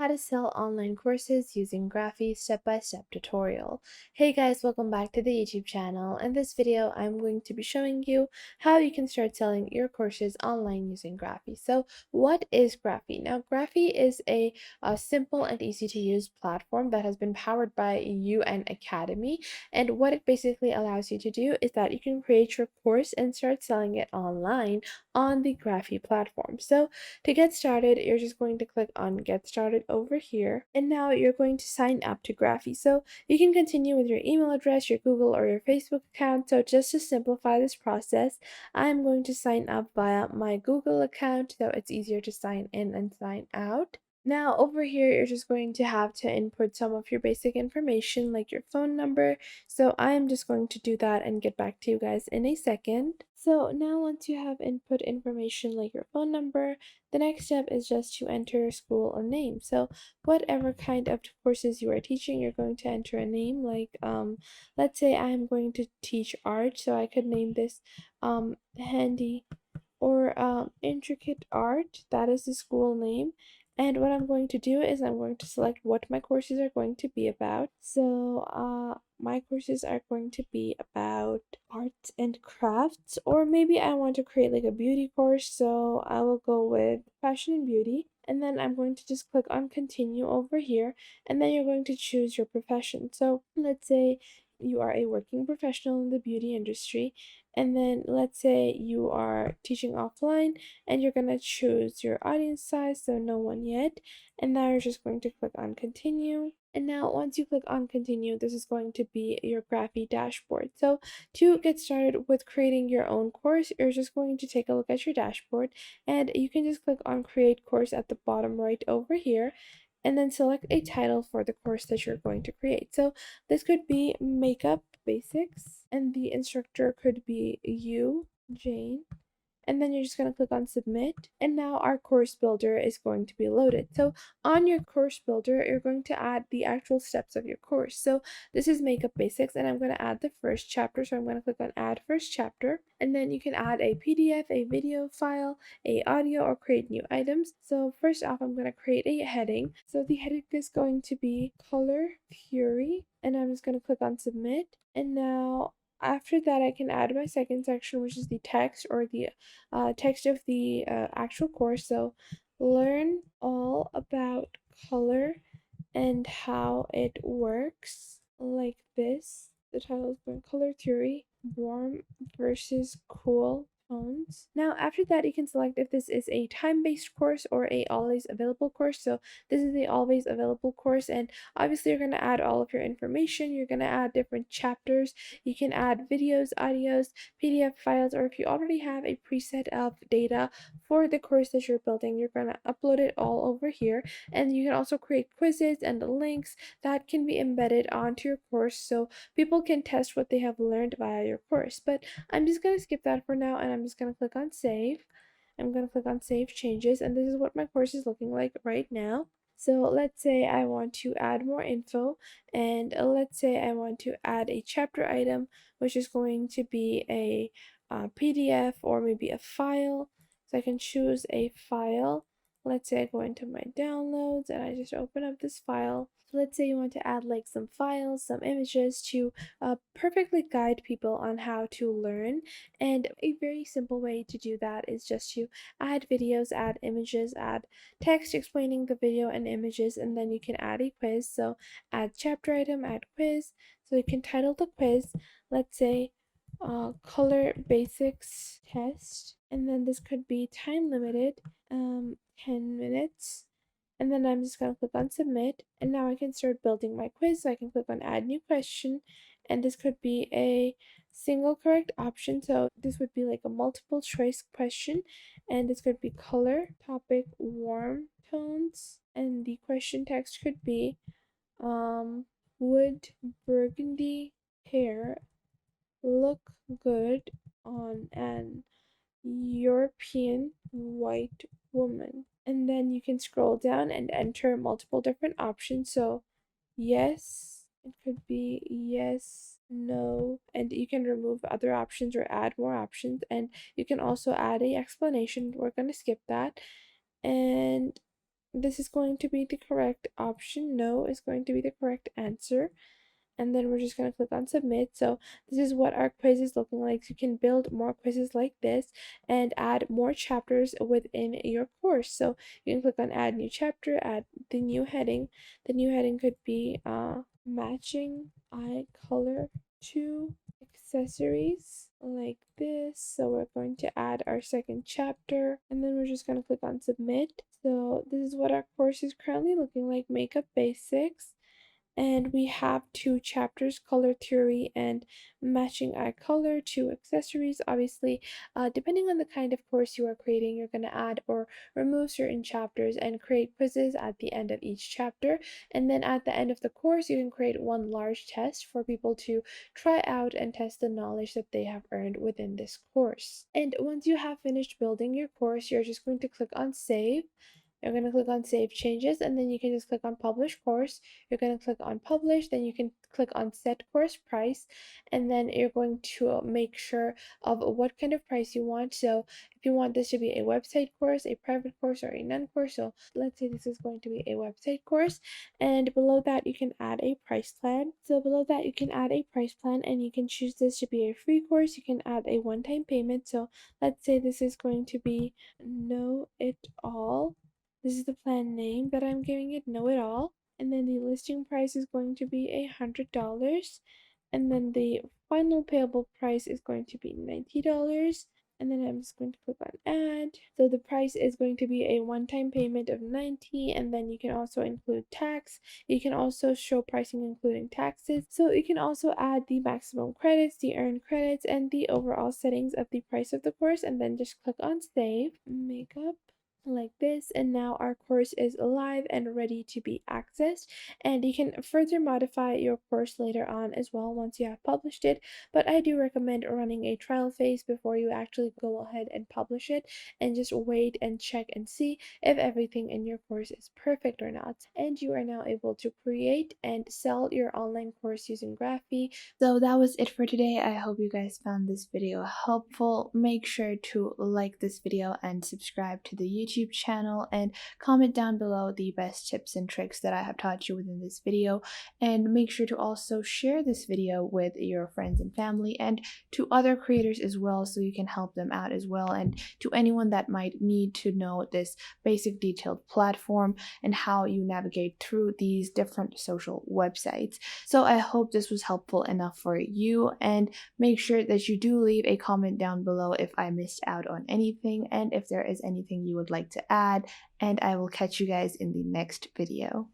how to sell online courses using Graphy step-by-step tutorial. Hey guys, welcome back to the YouTube channel. In this video, I'm going to be showing you how you can start selling your courses online using Graphy. So what is Graphy? Now, Graphy is a simple and easy to use platform that has been powered by UN Academy. And what it basically allows you to do is that you can create your course and start selling it online on the Graphy platform. So to get started, you're just going to click on Get Started over here, and now you're going to sign up to Graphy. So you can continue with your email address, your Google or your Facebook account. So just to simplify this process, I'm going to sign up via my Google account so it's easier to sign in and sign out. Now over here, you're just going to have to input some of your basic information like your phone number. So I'm just going to do that and get back to you guys in a second. So now once you have input information like your phone number, the next step is just to enter your school a name. So whatever kind of courses you are teaching, you're going to enter a name like let's say I'm going to teach art, so I could name this handy or intricate art. That is the school name. And what I'm going to do is I'm going to select what my courses are going to be about. So my courses are going to be about art and crafts, or maybe I want to create like a beauty course, so I will go with fashion and beauty. And then I'm going to just click on continue over here, and then you're going to choose your profession. So let's say you are a working professional in the beauty industry, and then let's say you are teaching offline and you're going to choose your audience size, so no one yet. And now you're just going to click on continue. And now once you click on continue, this is going to be your Graphy dashboard. So to get started with creating your own course, you're just going to take a look at your dashboard, and you can just click on create course at the bottom right over here, and then select a title for the course that you're going to create. So this could be makeup basics, and the instructor could be you, Jane, and then you're just going to click on submit, and now our course builder is going to be loaded. So on your course builder, you're going to add the actual steps of your course. So this is makeup basics, and I'm going to add the first chapter, so I'm going to click on add first chapter, and then you can add a PDF, a video file, a audio, or create new items. So first off, I'm going to create a heading. So the heading is going to be color theory, and I'm just going to click on submit. And now after that, I can add my second section, which is the text, or the text of the actual course. So learn all about color and how it works, like this. The title is going color theory, warm versus cool tones. Now after that, you can select if this is a time-based course or a always available course. So this is the always available course, and obviously you're going to add all of your information. You're going to add different chapters. You can add videos, audios, PDF files, or if you already have a preset of data for the course that you're building, you're going to upload it all over here. And you can also create quizzes and links that can be embedded onto your course so people can test what they have learned via your course. But I'm just going to skip that for now, and I'm just going to click on save. I'm going to click on save changes, and this is what my course is looking like right now. So let's say I want to add more info, and let's say I want to add a chapter item, which is going to be a PDF or maybe a file. So I can choose a file. Let's say I go into my downloads and I just open up this file. So let's say you want to add like some files, some images to perfectly guide people on how to learn. And a very simple way to do that is just to add videos, add images, add text explaining the video and images, and then you can add a quiz. So add chapter item, add quiz. So you can title the quiz, let's say color basics test, and then this could be time limited, 10 minutes. And then I'm just going to click on submit, and now I can start building my quiz. So I can click on add new question, and this could be a single correct option, so this would be like a multiple choice question, and this could be color, topic, warm tones, and the question text could be would burgundy hair look good on an European white woman? And then you can scroll down and enter multiple different options. So yes, it could be yes, no, and you can remove other options or add more options, and you can also add a explanation. We're going to skip that. And this is going to be the correct option. No is going to be the correct answer. And then we're just going to click on submit. So this is what our quiz is looking like. So you can build more quizzes like this and add more chapters within your course. So you can click on add new chapter, add the new heading. The new heading could be matching eye color to accessories like this. So we're going to add our second chapter, and then we're just going to click on submit. So this is what our course is currently looking like, makeup basics. And we have two chapters, color theory and matching eye color, two accessories. Obviously, depending on the kind of course you are creating, you're going to add or remove certain chapters and create quizzes at the end of each chapter. And then at the end of the course, you can create one large test for people to try out and test the knowledge that they have earned within this course. And once you have finished building your course, you're just going to click on save. You're going to click on save changes, and then you can just click on publish course. You're going to click on publish, then you can click on set course price, and then you're going to make sure of what kind of price you want. So if you want this to be a website course, a private course, or a non-course, so let's say this is going to be a website course, and below that you can add a price plan. So below that you can add a price plan, and you can choose this to be a free course. You can add a one-time payment. So let's say this is going to be Know It All. This is the plan name that I'm giving it, Know It All. And then the listing price is going to be $100. And then the final payable price is going to be $90. And then I'm just going to click on add. So the price is going to be a one-time payment of $90, and then you can also include tax. You can also show pricing including taxes. So you can also add the maximum credits, the earned credits, and the overall settings of the price of the course, and then just click on save. Makeup like this, and now our course is live and ready to be accessed, and you can further modify your course later on as well once you have published it. But I do recommend running a trial phase before you actually go ahead and publish it, and just wait and check and see if everything in your course is perfect or not. And you are now able to create and sell your online course using Graphy. So that was it for today. I hope you guys found this video helpful. Make sure to like this video and subscribe to the YouTube channel, and comment down below the best tips and tricks that I have taught you within this video. And make sure to also share this video with your friends and family, and to other creators as well, so you can help them out as well, and to anyone that might need to know this basic detailed platform and how you navigate through these different social websites. So I hope this was helpful enough for you, and make sure that you do leave a comment down below if I missed out on anything, and if there is anything you would like to add, and I will catch you guys in the next video.